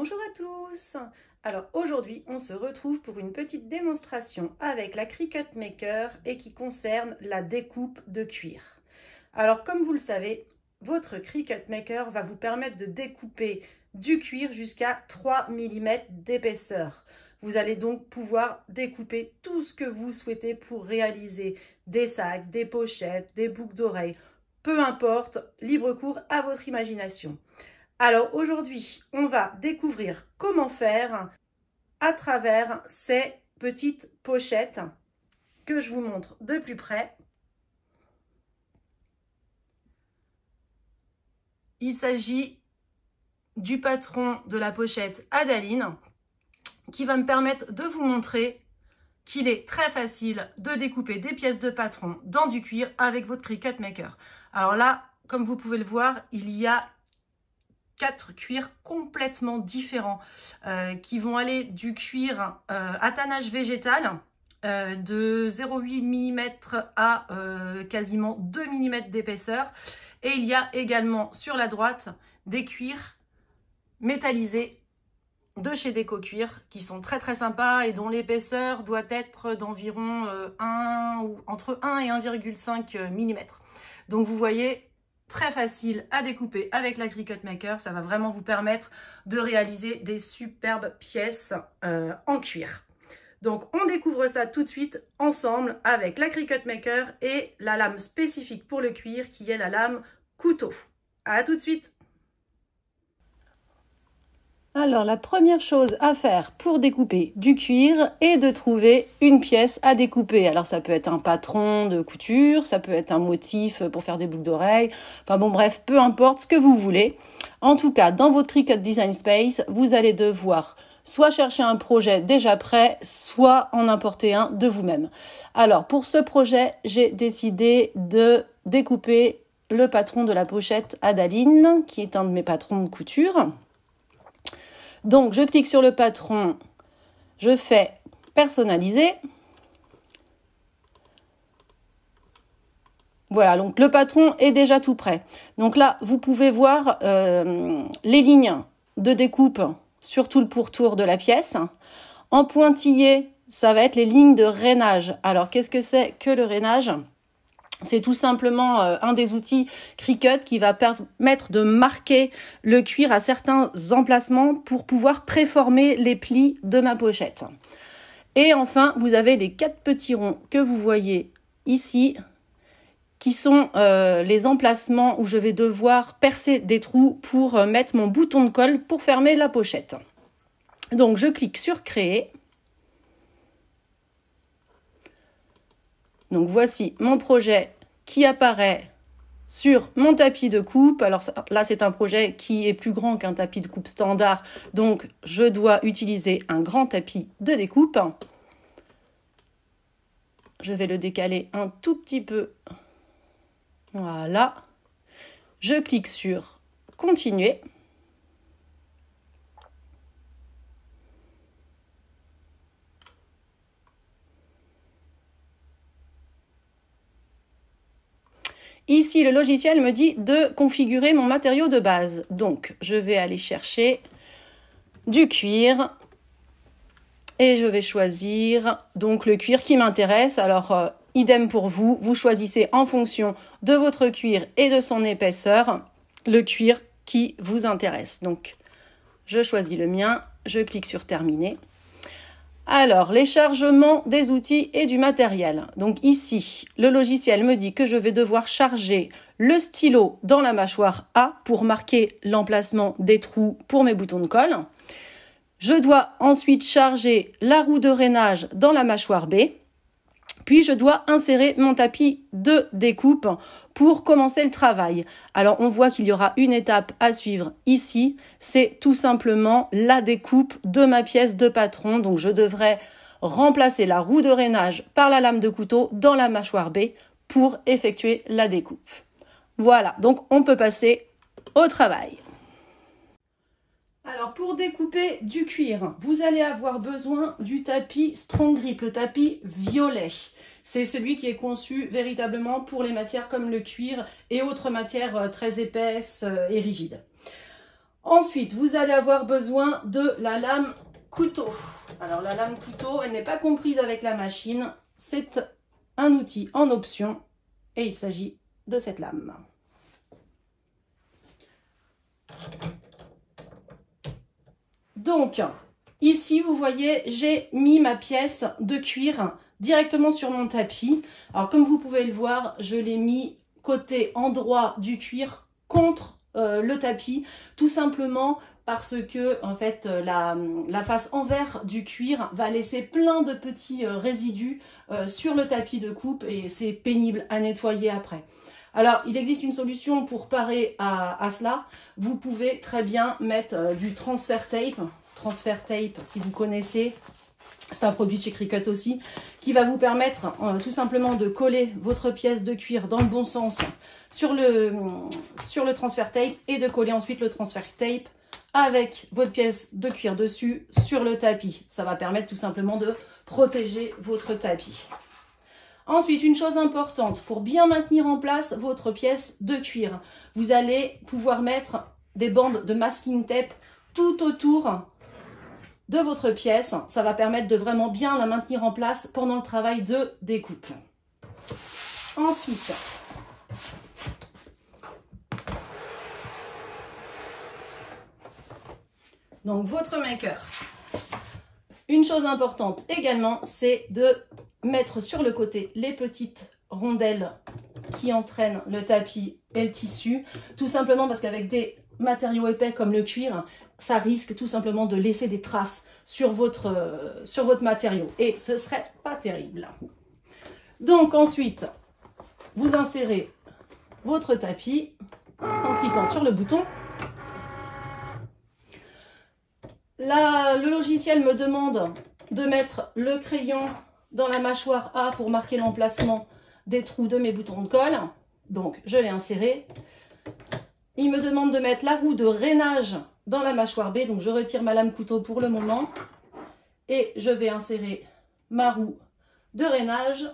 Bonjour à tous. Alors aujourd'hui on se retrouve pour une petite démonstration avec la Cricut Maker et qui concerne la découpe de cuir. Alors comme vous le savez, votre Cricut Maker va vous permettre de découper du cuir jusqu'à 3 mm d'épaisseur. Vous allez donc pouvoir découper tout ce que vous souhaitez pour réaliser des sacs, des pochettes, des boucles d'oreilles, peu importe, libre cours à votre imagination. Alors aujourd'hui, on va découvrir comment faire à travers ces petites pochettes que je vous montre de plus près. Il s'agit du patron de la pochette Adaline qui va me permettre de vous montrer qu'il est très facile de découper des pièces de patron dans du cuir avec votre Cricut Maker. Alors là, comme vous pouvez le voir, il y a 4 cuirs complètement différents qui vont aller du cuir à tannage végétal de 0,8 mm à quasiment 2 mm d'épaisseur. Et il y a également sur la droite des cuirs métallisés de chez Déco Cuir qui sont très très sympas et dont l'épaisseur doit être d'environ entre 1 et 1,5 mm. Donc vous voyez, très facile à découper avec la Cricut Maker. Ça va vraiment vous permettre de réaliser des superbes pièces en cuir. Donc on découvre ça tout de suite ensemble avec la Cricut Maker et la lame spécifique pour le cuir qui est la lame couteau. À tout de suite. Alors la première chose à faire pour découper du cuir est de trouver une pièce à découper. Alors ça peut être un patron de couture, ça peut être un motif pour faire des boucles d'oreilles, enfin bon bref, peu importe ce que vous voulez. En tout cas, dans votre Cricut Design Space, vous allez devoir soit chercher un projet déjà prêt, soit en importer un de vous-même. Alors pour ce projet, j'ai décidé de découper le patron de la pochette Adaline, qui est un de mes patrons de couture. Donc, je clique sur le patron, je fais personnaliser. Voilà, donc le patron est déjà tout prêt. Donc là, vous pouvez voir les lignes de découpe sur tout le pourtour de la pièce. En pointillé, ça va être les lignes de rainage. Alors, qu'est-ce que c'est que le rainage ? C'est tout simplement un des outils Cricut qui va permettre de marquer le cuir à certains emplacements pour pouvoir préformer les plis de ma pochette. Et enfin, vous avez les 4 petits ronds que vous voyez ici, qui sont les emplacements où je vais devoir percer des trous pour mettre mon bouton de colle pour fermer la pochette. Donc, je clique sur Créer. Donc voici mon projet qui apparaît sur mon tapis de coupe. Alors là, c'est un projet qui est plus grand qu'un tapis de coupe standard. Donc je dois utiliser un grand tapis de découpe. Je vais le décaler un tout petit peu. Voilà. Je clique sur Continuer. Ici, le logiciel me dit de configurer mon matériau de base. Donc, je vais aller chercher du cuir et je vais choisir donc le cuir qui m'intéresse. Alors, idem pour vous, vous choisissez en fonction de votre cuir et de son épaisseur le cuir qui vous intéresse. Donc, je choisis le mien, je clique sur Terminer. Alors, les chargements des outils et du matériel. Donc ici, le logiciel me dit que je vais devoir charger le stylo dans la mâchoire A pour marquer l'emplacement des trous pour mes boutons de colle. Je dois ensuite charger la roue de rainage dans la mâchoire B. Puis je dois insérer mon tapis de découpe pour commencer le travail. Alors on voit qu'il y aura une étape à suivre ici, c'est tout simplement la découpe de ma pièce de patron. Donc je devrais remplacer la roue de rainage par la lame de couteau dans la mâchoire B pour effectuer la découpe. Voilà, donc on peut passer au travail. Alors pour découper du cuir, vous allez avoir besoin du tapis Strong Grip, le tapis violet. C'est celui qui est conçu véritablement pour les matières comme le cuir et autres matières très épaisses et rigides. Ensuite, vous allez avoir besoin de la lame couteau. Alors la lame couteau, elle n'est pas comprise avec la machine. C'est un outil en option et il s'agit de cette lame. Donc, ici, vous voyez, j'ai mis ma pièce de cuir directement sur mon tapis. Alors, comme vous pouvez le voir, je l'ai mis côté endroit du cuir contre le tapis, tout simplement parce que, en fait, la face envers du cuir va laisser plein de petits résidus sur le tapis de coupe et c'est pénible à nettoyer après. Alors, il existe une solution pour parer à cela. Vous pouvez très bien mettre du transfer tape. Transfer tape, si vous connaissez, c'est un produit de chez Cricut aussi, qui va vous permettre tout simplement de coller votre pièce de cuir dans le bon sens sur le transfer tape et de coller ensuite le transfer tape avec votre pièce de cuir dessus sur le tapis. Ça va permettre tout simplement de protéger votre tapis. Ensuite, une chose importante, pour bien maintenir en place votre pièce de cuir, vous allez pouvoir mettre des bandes de masking tape tout autour de votre pièce. Ça va permettre de vraiment bien la maintenir en place pendant le travail de découpe. Ensuite, donc votre maker. Une chose importante également, c'est de mettre sur le côté les petites rondelles qui entraînent le tapis et le tissu, tout simplement parce qu'avec des matériaux épais comme le cuir, ça risque tout simplement de laisser des traces sur votre matériau et ce serait pas terrible. Donc ensuite, vous insérez votre tapis en cliquant sur le bouton. Le logiciel me demande de mettre le crayon dans la mâchoire A pour marquer l'emplacement des trous de mes boutons de colle. Donc, je l'ai inséré. Il me demande de mettre la roue de rainage dans la mâchoire B. Donc, je retire ma lame couteau pour le moment. Et je vais insérer ma roue de rainage.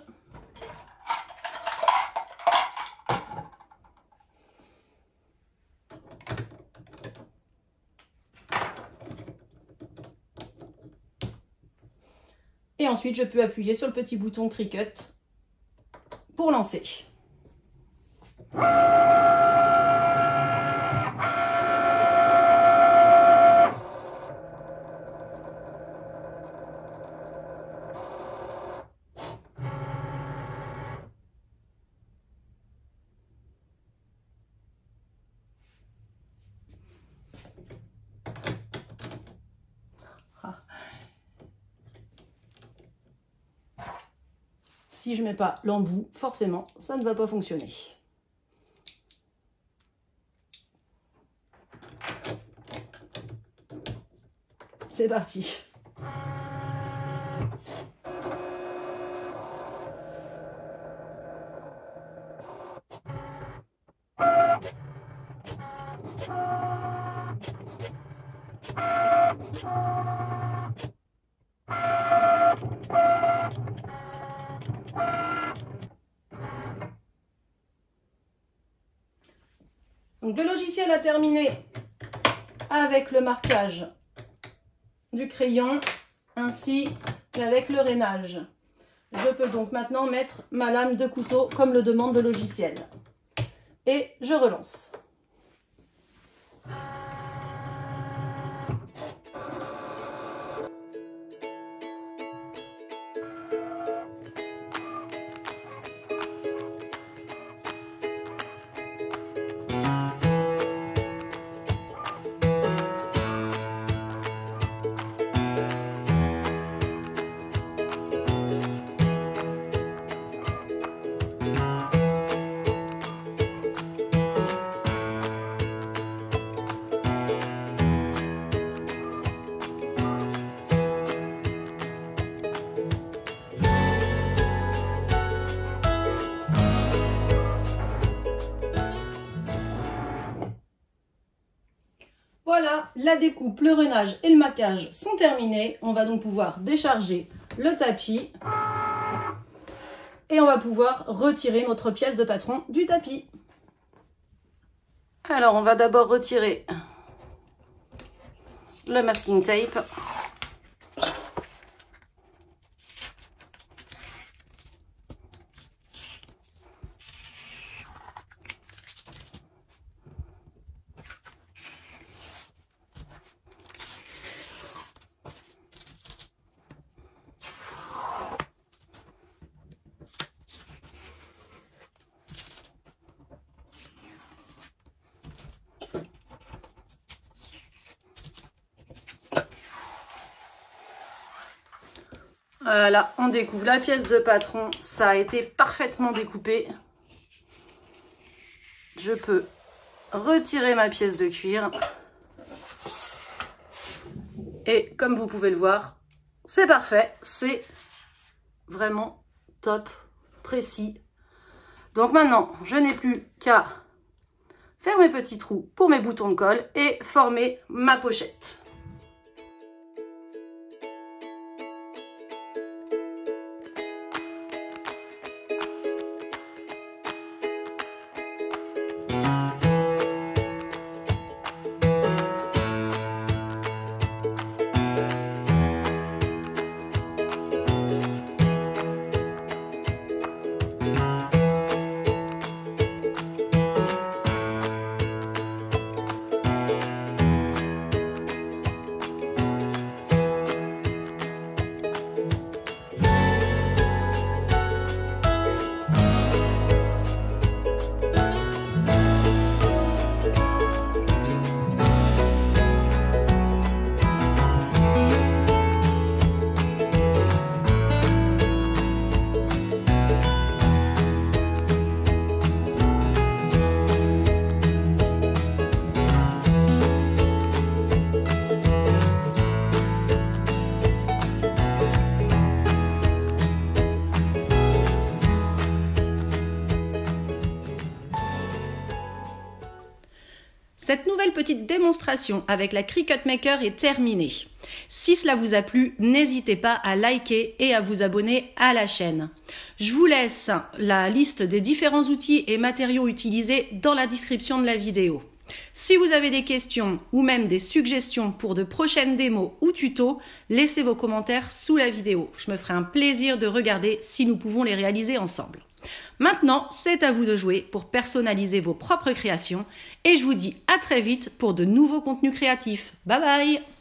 Et ensuite, je peux appuyer sur le petit bouton Cricut pour lancer. Si je ne mets pas l'embout, forcément, ça ne va pas fonctionner. C'est parti. Donc le logiciel a terminé avec le marquage du crayon ainsi qu'avec le rainage. Je peux donc maintenant mettre ma lame de couteau comme le demande le logiciel. Et je relance. Voilà, la découpe, le rainage et le maquillage sont terminés. On va donc pouvoir décharger le tapis et on va pouvoir retirer notre pièce de patron du tapis. Alors, on va d'abord retirer le masking tape. Voilà, on découvre la pièce de patron. Ça a été parfaitement découpé. Je peux retirer ma pièce de cuir. Et comme vous pouvez le voir, c'est parfait. C'est vraiment top, précis. Donc maintenant, je n'ai plus qu'à faire mes petits trous pour mes boutons de colle et former ma pochette. Cette nouvelle petite démonstration avec la Cricut Maker est terminée. Si cela vous a plu, n'hésitez pas à liker et à vous abonner à la chaîne. Je vous laisse la liste des différents outils et matériaux utilisés dans la description de la vidéo. Si vous avez des questions ou même des suggestions pour de prochaines démos ou tutos, laissez vos commentaires sous la vidéo. Je me ferai un plaisir de regarder si nous pouvons les réaliser ensemble. Maintenant, c'est à vous de jouer pour personnaliser vos propres créations et je vous dis à très vite pour de nouveaux contenus créatifs. Bye bye!